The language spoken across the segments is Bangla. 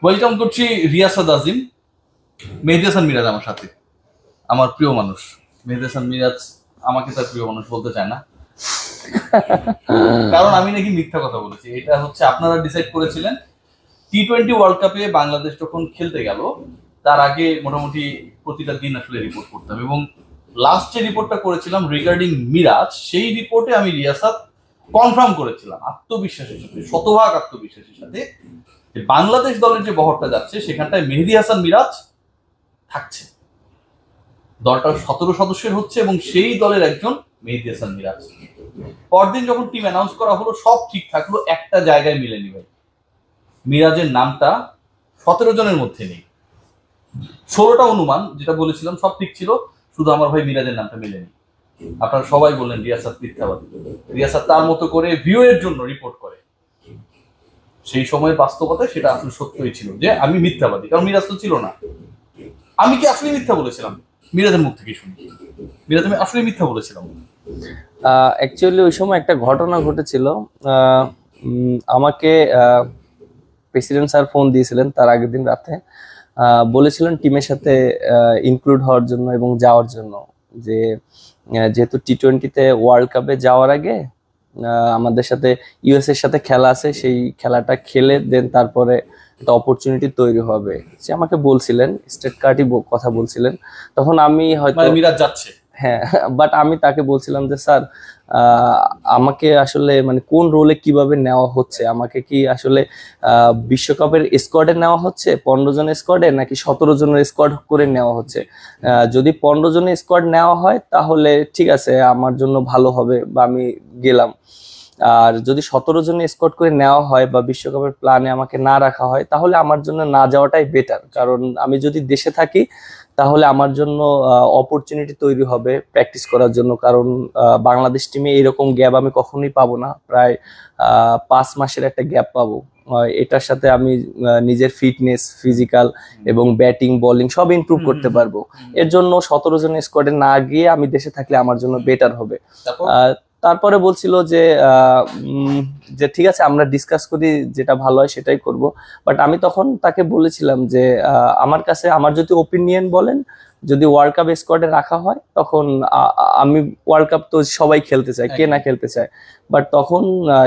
ওয়েলকাম করছি রিয়াসাদ আজিম। মেহেদী হাসান মিরাজ আমার সাথে, আমার প্রিয় মানুষ। মেহেদী হাসান মিরাজ আমাকে তার প্রিয় মানুষ বলতে চায় না, কারণ আমি নাকি মিথ্যা কথা বলেছি। এটা হচ্ছে আপনারা ডিসাইড করেছিলেন। টি-20 ওয়ার্ল্ড কাপে বাংলাদেশ যখন খেলতে গেল তার আগে মোটামুটি প্রতিটা দিন আসলে রিপোর্ট করতাম, এবং লাস্ট যে রিপোর্টটা করেছিলাম রিগার্ডিং মিরাজ, সেই রিপোর্টে আমি রিয়াসাদ কনফার্ম করেছিলাম আত্মবিশ্বাসের সাথে, শতভাগ আত্মবিশ্বাসের সাথে, যে বাংলাদেশ দলের যে বহরটা যাচ্ছে সেখানটায় মেহেদী হাসান মিরাজ থাকছে। দলটা 17 সদস্যের হচ্ছে এবং সেই দলের একজন মেহেদী হাসান মিরাজ। পরদিন যখন টিম অ্যানাউন্স করা হলো সব ঠিক থাকলো, একটা জায়গায় মিলেনি ভাই। মিরাজের নামটা 17 জনের মধ্যে নেই। 16টা অনুমান যেটা বলেছিলাম সব ঠিক ছিল, শুধু আমার ভাই মিরাজের নামটা মিলেনি। আপনারা সবাই বললেন রিয়াসাদ মিথ্যাবাদী। রিয়াসাদ তার মতো করে ভিউ এর জন্য রিপোর্ট করে। সেই সময়ের বাস্তবতায় সেটা আসলে সত্যই ছিল যে আমি মিথ্যাবাদী, কারণ মিরাজ তো ছিল না। আমি কি আসলে মিথ্যা বলেছিলাম? মিরাজের মুখ থেকে শুনি মিরাজ আমি আসলে মিথ্যা বলেছিলাম। অ্যাকচুয়ালি ওই সময় একটা ঘটনা ঘটেছিল। আমাকে প্রেসিডেন্ট স্যার ফোন দিয়েছিলেন তার আগের দিন রাতে, বলেছিলেন টিমের সাথে ইনক্লুড হওয়ার জন্য এবং যাওয়ার জন্য, যে যেহেতু টি-20তে ওয়ার্ল্ড কাপে যাওয়ার আগে আমাদের সাথে ইউএস এর সাথে খেলা আছে, সেই খেলাটা খেলে দেন তারপরে একটা অপরচুনিটি তৈরি হবে। সে আমাকে বলছিলেন, স্টেট কার্ডই কথা বলছিলেন। তখন আমি হয়তো মিরাজ যাচ্ছে, হ্যাঁ, বাট আমি তাকে বলছিলাম যে স্যার আমাকে আসলে মানে কোন রোলে কিভাবে নেওয়া হচ্ছে, আমাকে কি আসলে বিশ্বকাপের স্কোয়াডে নেওয়া হচ্ছে 15 জনের স্কোয়াডে, নাকি 17 জনের স্কোয়াড করে নেওয়া হচ্ছে? যদি 15 জনের স্কোয়াড নেওয়া হয় তাহলে ঠিক আছে, আমার জন্য ভালো হবে বা আমি গেলাম। আর যদি 17 জনের স্কোয়াড করে নেওয়া হয় বা বিশ্বকাপের প্ল্যানে আমাকে না রাখা হয়, তাহলে আমার জন্য না যাওয়াটাই বেটার। কারণ আমি যদি দেশে থাকি তাহলে আমার জন্য অপরচুনিটি তৈরি হবে প্র্যাকটিস করার জন্য। কারণ বাংলাদেশ টিমে এরকম গ্যাপ আমি কখনোই পাবো না, প্রায় 5 মাসের একটা গ্যাপ পাবো। এটার সাথে আমি নিজের ফিটনেস, ফিজিক্যাল এবং ব্যাটিং বোলিং সব ইমপ্রুভ করতে পারবো। এর জন্য 17 জনের স্কোয়াডে না গিয়ে আমি দেশে থাকলে আমার জন্য বেটার হবে। তারপরে বলছিল যে ঠিক আছে আমরা ডিসকাস করি, যেটা ভালো হয় সেটাই করব। বাট আমি তখন তাকে বলেছিলাম যে আমার কাছে আমার যদি ওপিনিয়ন বলেন, যদি ওয়ার্ল্ড কাপ স্কোয়াডে রাখা হয় তখন আমি ওয়ার্ল্ড কাপ তো সবাই খেলতে চায়, কে না খেলতে চায়। বাট তখন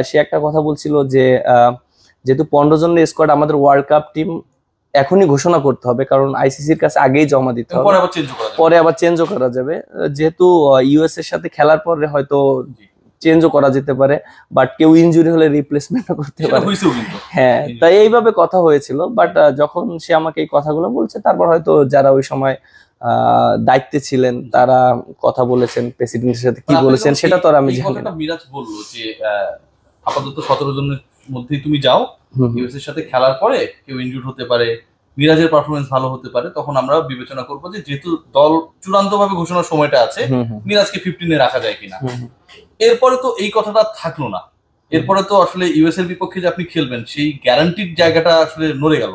সে একটা কথা বলছিল যে যেহেতু 15 জনের স্কোয়াড, আমাদের ওয়ার্ল্ড কাপ টিম এখনই ঘোষণা করতে হবে, কারণ আইসিসির কাছে আগেই জমা দিতে হবে, পরে আবার চেঞ্জও করা যাবে। যেহেতু ইউএস এর সাথে খেলার পরে হয়তো চেঞ্জও করা যেতে পারে, বাট কেউ ইনজুরি হলে রিপ্লেসমেন্টও করতে পারে। হ্যাঁ, তাই এইভাবে কথা হয়েছিল। বাট যখন সে আমাকে এই কথাগুলো বলছে, তারপর হয়তো যারা ওই সময় দায়িত্বে ছিলেন তারা কথা বলেছেন, প্রেসিডেন্টের সাথে কি বলেছেন সেটা তো আর আমি জানি না। মিরাজ বললো যে আপাতত 17 জনের মধ্যেই তুমি যাও, ইউএস এর সাথে খেলার পরে কেউ ইনজুর্ড হতে পারে, মিরাজের পারফরমেন্স ভালো হতে পারে, তখন আমরা বিবেচনা করবো যে যেহেতু দল চূড়ান্ত ভাবে ঘোষণার সময়টা আছে, মিরাজকে 15-এ রাখা যায় কিনা। এরপরে তো এই কথাটা থাকলো না। এরপরে তো আসলে ইউএস এর বিপক্ষে যে আপনি খেলবেন সেই গ্যারান্টিড জায়গাটা আসলে নড়ে গেল।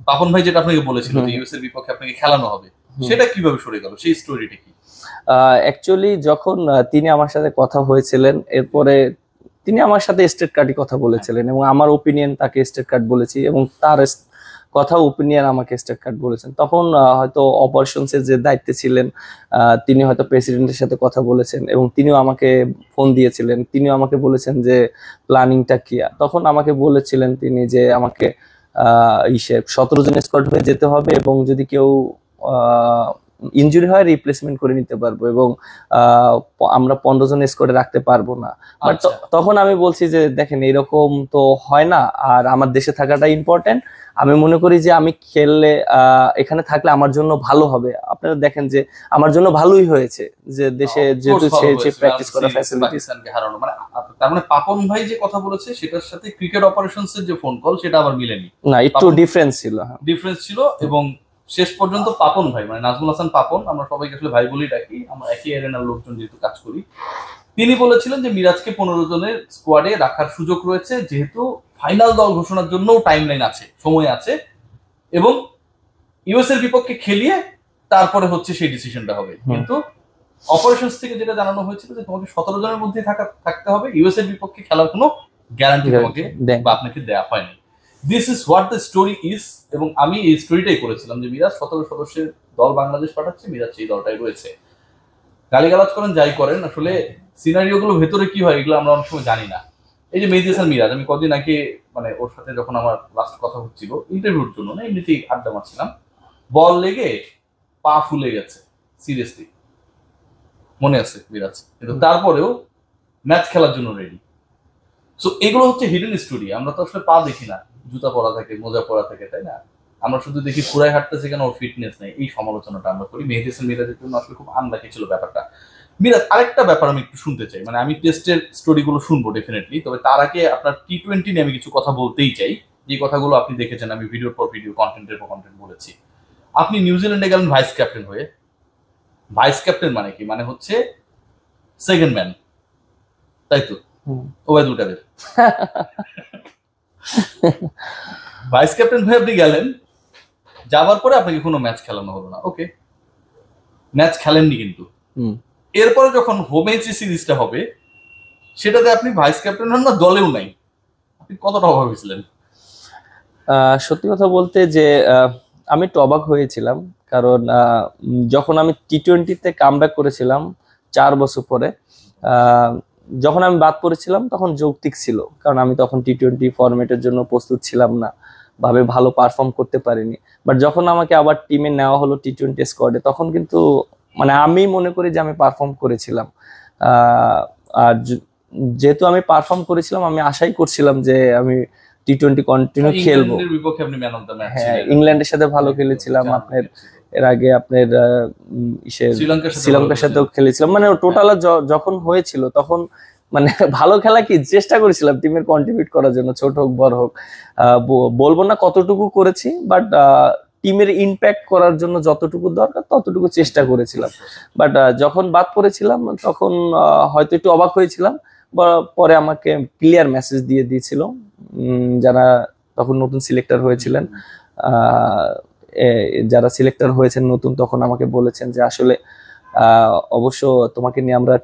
পাপন ভাই যেটা আপনাকে বলেছিল যে ইউএস এর বিপক্ষে আপনাকে খেলানো হবে, সেটা কিভাবে সরে গেল? সেই স্টোরিটা কি? অ্যাকচুয়ালি যখন তিনি আমার সাথে কথা হয়েছিলেন, এরপরে তিনি আমার সাথে স্টেট কার্ডই কথা বলেছিলেন এবং আমার ওপিনিয়ন তাকে স্টেট কার্ড বলেছি এবং তার কথা ওপিনিয়ন আমাকে স্টেট কার্ড বলেছেন। তখন হয়তো অপারেশনসের যে দায়িত্বে ছিলেন তিনি হয়তো প্রেসিডেন্টের সাথে কথা বলেছেন এবং তিনিও আমাকে ফোন দিয়েছিলেন, তিনিও আমাকে বলেছেন যে প্ল্যানিংটা কি। তখন আমাকে বলেছিলেন তিনি যে আমাকে 17 জন স্কোয়াড হয়ে যেতে হবে এবং যদি কেউ ইনজুরি হয় রিপ্লেসমেন্ট করে নিতে পারবো, এবং আমরা 15 জন স্কোয়াডে রাখতে পারবো না। বাট তখন আমি বলছি যে দেখেন এরকম তো হয় না, আর আমার দেশে থাকাটা ইম্পর্টেন্ট। আমি মনে করি যে আমি খেললে এখানে থাকলে আমার জন্য ভালো হবে। আপনারা দেখেন যে আমার জন্য ভালোই হয়েছে যে দেশে যেহেতু প্র্যাকটিস করার ফ্যাসিলিটিস হারানো। মানে তার মানে পাপন ভাই যে কথা বলেছে সেটার সাথে ক্রিকেট অপারেশনস এর যে ফোন কল সেটা আবার মিলেনি, না, একটু ডিফারেন্স ছিল। এবং শেষ পর্যন্ত পাপন ভাই, মানে নাজমুল হাসান পাপন, আমরা সবাইকে আসলে ভাই বলেই ডাকি, আমরা একই এরিনার লোকজন যেহেতু কাজ করি, তিনি বলেছিলেন যে মিরাজকে 15 জনের স্কোয়াডে রাখার সুযোগ রয়েছে, যেহেতু ফাইনাল দল ঘোষণার জন্য টাইম লাইন আছে, সময় আছে, এবং ইউএস এর বিপক্ষে খেলিয়ে তারপরে হচ্ছে সেই ডিসিশনটা হবে। কিন্তু অপারেশনস থেকে যেটা জানানো হয়েছিল যে তোমাকে 17 জনের মধ্যে থাকতে হবে, ইউএস এর বিপক্ষে খেলার কোনো গ্যারান্টি তোমাকে বা আপনাকে দেওয়া হয়নি। This is what the story is. এবং আমি এই স্টোরিটাই করেছিলাম যে মিরাজ 17 সদস্যের দল বাংলাদেশ পাঠাচ্ছে, মিরাজ সেই দলটাই রয়েছে। গালিগালাজ করেন যাই করেন, আসলে সিনারিও গুলো ভেতরে কি হয় এগুলো আমরা অনেক সময় জানি না। এই যে মেহেদী হাসান মিরাজ, আমি কদিন আগে মানে ওর সাথে যখন আমার লাস্ট কথা হচ্ছিল ইন্টারভিউর জন্য না, এমনিতেই আড্ডা মারছিলাম, বল লেগে পা ফুলে গেছে সিরিয়াসলি, মনে আছে মিরাজ, কিন্তু তারপরেও ম্যাচ খেলার জন্য রেডি। সো এগুলো হচ্ছে হিডেন স্টোরি। আমরা তো আসলে পা দেখি না, জুতা পরা থাকে, মোজা পরা থাকে, তাই না? আমরা শুধু দেখি পুরাই হাঁটতেছে কেন, ওর ফিটনেস নেই, এই সমালোচনাটা আমরা করি। মেহেদী হাসান মিরাজের জন্য আসলে খুব আনলাকি ছিল ব্যাপারটা। মিরাজ, আরেকটা ব্যাপার আমি একটু শুনতে চাই, মানে আমি টেস্টের স্টোরি গুলো শুনবো ডেফিনেটলি, তবে তার আগে আপনার টি-20 নিয়ে আমি কিছু কথা বলতেই চাই, যে কথাগুলো আপনি দেখেছেন, আমি ভিডিওর পর ভিডিও, কন্টেন্টের পর কন্টেন্ট বলেছি। আপনি নিউজিল্যান্ডে গেলেন ভাইস ক্যাপ্টেন হয়ে। ভাইস ক্যাপ্টেন মানে কি? মানে হচ্ছে সেকেন্ড ম্যান, তাই তো? ওবায়দুল কাদের ভাইস ক্যাপ্টেন হয়ে আপনি গেলেন, যাবার পরে আপনাকে কোনো ম্যাচ খেলানো হলো না, ওকে, ম্যাচ খেলেননি, কিন্তু এরপরে যখন হোম এসি সিরিজটা হবে সেটাতে আপনি ভাইস ক্যাপ্টেন হন না, দলেও নাই, আপনি কতটা অবাক হয়েছিলেন? সত্যি কথা বলতে যে আমি একটু অবাক হয়েছিলাম, কারণ যখন আমি টি-20-তে কামব্যাক করেছিলাম 4 বছর পরে, যখন আমি বাদ পড়েছিলাম তখন যৌক্তিক ছিল, কারণ আমি তখন টি-20 ফরম্যাটের জন্য প্রস্তুত ছিলাম না, ভালো পারফর্ম করতে পারিনি। বাট যখন আমাকে আবার টিমে নেওয়া হলো টি-20 স্কোয়াডে, তখন কিন্তু মানে আমি মনে করি যে আমি পারফর্ম করেছিলাম। আর যেহেতু আমি পারফর্ম করেছিলাম, আমি আশাই করছিলাম যে আমি টি-20 কন্টিনিউ খেলবো। হ্যাঁ, ইংল্যান্ডের সাথে ভালো খেলেছিলাম, আপনার এর আগে আপনার শ্রীলঙ্কার সাথেও খেলেছিলাম, মানে টোটাল যখন হয়েছিল তখন মানে ভালো খেলা কি চেষ্টা করেছিলাম টিমের কন্ট্রিবিউট করার জন্য, ছোট হোক বড় হোক, বলবো না কতটুকু করেছি, বাট টিমের ইম্প্যাক্ট করার জন্য যতটুকু দরকার ততটুকু চেষ্টা করেছিলাম। বাট যখন বাদ পড়েছিলাম তখন হয়তো একটু অবাক হয়েছিলাম। পরে আমাকে ক্লিয়ার মেসেজ দিয়ে দিয়েছিল যারা তখন নতুন সিলেক্টর হয়েছিলেন, যারা সিলেক্টর হয়েছেন নতুন, তখন আমাকে বলেছেন যে আসলে অবশ্য তোমাকে নিয়ে আমরা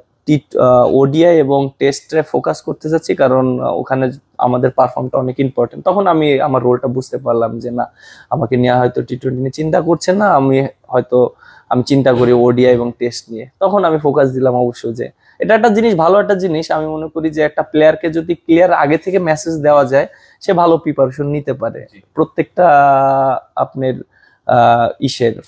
ওডিআই এবং টেস্টে ফোকাস করতে যাচ্ছি, কারণ ওখানে আমাদের পারফর্মটা অনেক ইম্পর্টেন্ট। তখন আমি আমার রোলটা বুঝতে পারলাম যে না, আমাকে নিয়ে হয়তো টি-20 নিয়ে চিন্তা করছে না, আমি চিন্তা করি ওডিআই এবং টেস্ট নিয়ে। তখন আমি ফোকাস দিলাম অবশ্য, যে এটা একটা জিনিস, ভালো একটা জিনিস। আমি মনে করি যে একটা প্লেয়ারকে যদি ক্লিয়ার আগে থেকে মেসেজ দেওয়া যায়, সে ভালো প্রিপারেশন নিতে পারে প্রত্যেকটা আপনার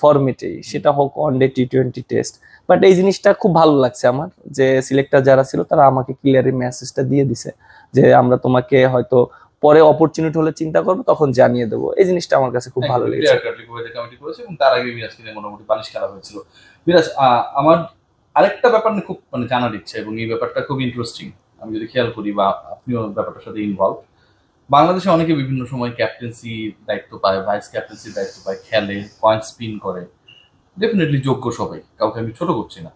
ফরম্যাটে, সেটা হোক ওয়ানডে, টি-20, টেস্ট। বাট এই জিনিসটা খুব ভালো লাগছে আমার, যে সিলেক্টর যারা ছিল তারা আমাকে ক্লিয়ারলি মেসেজটা দিয়ে দিছে যে আমরা তোমাকে হয়তো পরে অপরচুনিটি হলে চিন্তা করবো, তখন জানিয়ে দেবো। এই জিনিসটা আমার কাছে খুব ভালো লেগেছে। এবং তার আগে মিরাজকে নিয়ে মোটামুটি বালিশ খেলা হয়েছিল। মিরাজ, আমার আরেকটা ব্যাপার নিয়ে খুব মানে জানার ইচ্ছা, এবং এই ব্যাপারটা খুব ইন্টারেস্টিং, আমি যদি খেয়াল করি বা আপনিও ব্যাপারটার সাথে ইনভলভ। বাংলাদেশে অনেকে বিভিন্ন সময় ক্যাপ্টেন্সি দায়িত্ব পায়, ভাইস ক্যাপ্টেন্সির দায়িত্ব পায়, খেলে, পয়েন্ট স্পিন করে, ডেফিনেটলি যোগ্য সবাই, কাউকে আমি ছোট করছি না।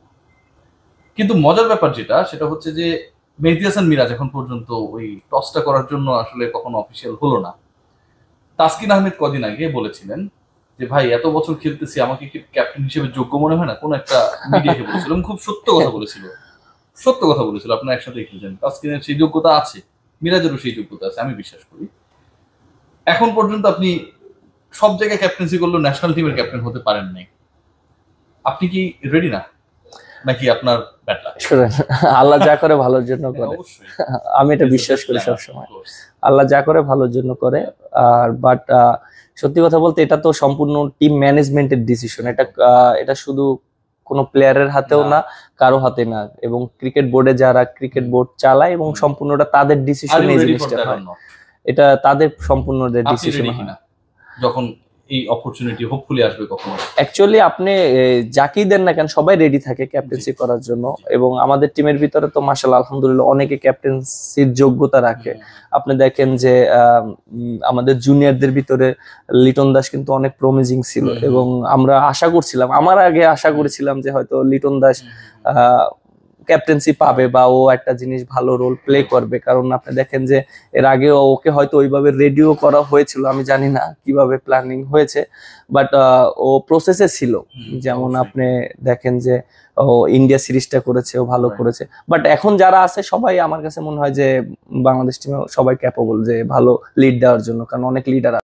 কিন্তু মজার ব্যাপার যেটা, সেটা হচ্ছে যে মেহেদী হাসান মিরাজ এখন পর্যন্ত ওই টসটা করার জন্য আসলে কখনো অফিসিয়াল হলো না। তাসকিন আহমেদ কদিন আগে বলেছিলেন যে ভাই এত বছর খেলতেছি, আমাকে কি ক্যাপ্টেন হিসেবে যোগ্য মনে হয় না, কোন একটা মিডিয়াকে বলেছিল, এবং খুব সত্য কথা বলেছিল, আপনারা একসাথে খেলছেন, তাসকিনের সেই যোগ্যতা আছে, মিরাজেরও সেই যোগ্যতা আছে, আমি বিশ্বাস করি। এখন পর্যন্ত আপনি সব জায়গায় ক্যাপ্টেন্সি করলেও ন্যাশনাল টিমের ক্যাপ্টেন হতে পারেন নাই, আপনি কি রেডি না, নাকি আপনার ব্যাড লাক? আল্লাহ যা করে ভালোর জন্য করে, আমি এটা বিশ্বাস করি সবসময়, আল্লাহ যা করে ভালোর জন্য করে। আর বাট সত্যি কথা বলতে এটা তো সম্পূর্ণ টিম ম্যানেজমেন্টের ডিসিশন, এটা শুধু কোনো প্লেয়ারের হাতেও না, কারো হাতে না, এবং ক্রিকেট বোর্ডে যারা ক্রিকেট বোর্ড চালায় এবং সম্পূর্ণটা তাদের ডিসিশন, এই জিনিসটা হয়, এটা তাদের সম্পূর্ণ ডিসিশন হয় না। যখন এই অপরচুনিটি হোপফুলি আসবে কখনো, অ্যাকচুয়ালি আপনি যাকেই দেন না কেন সবাই রেডি থাকে ক্যাপ্টেন্সি করার জন্য, এবং আমাদের টিমের ভিতরে তো মাশাআল্লাহ আলহামদুলিল্লাহ অনেকে ক্যাপ্টেন্সির যোগ্যতা রাখে। আপনি দেখেন যে আমাদের জুনিয়রদের ভিতরে লিটন দাস কিন্তু অনেক প্রমিজিং ছিল, এবং আমরা আশা করছিলাম, আমার আগে আশা করেছিলাম যে হয়তো লিটন দাস ক্যাপ্টেন্সি পাবে বা ও একটা জিনিস ভালো রোল প্লে করবে। কারণ আপনি দেখেন যে এর আগে ওকে হয়তো ওইভাবে রেডিও করা হয়েছিল, আমি জানি না কিভাবে প্ল্যানিং হয়েছে, বাট ও প্রসেসে ছিল। যেমন অবশ্যই। আপনি দেখেন যে ও ইন্ডিয়া সিরিজটা করেছে, ও ভালো Right. করেছে, বাট এখন যারা আছে সবাই আমার কাছে মনে হয় যে বাংলাদেশ টিমে সবাই ক্যাপেবল যে ভালো লিড দেওয়ার জন্য, কারণ অনেক লিডার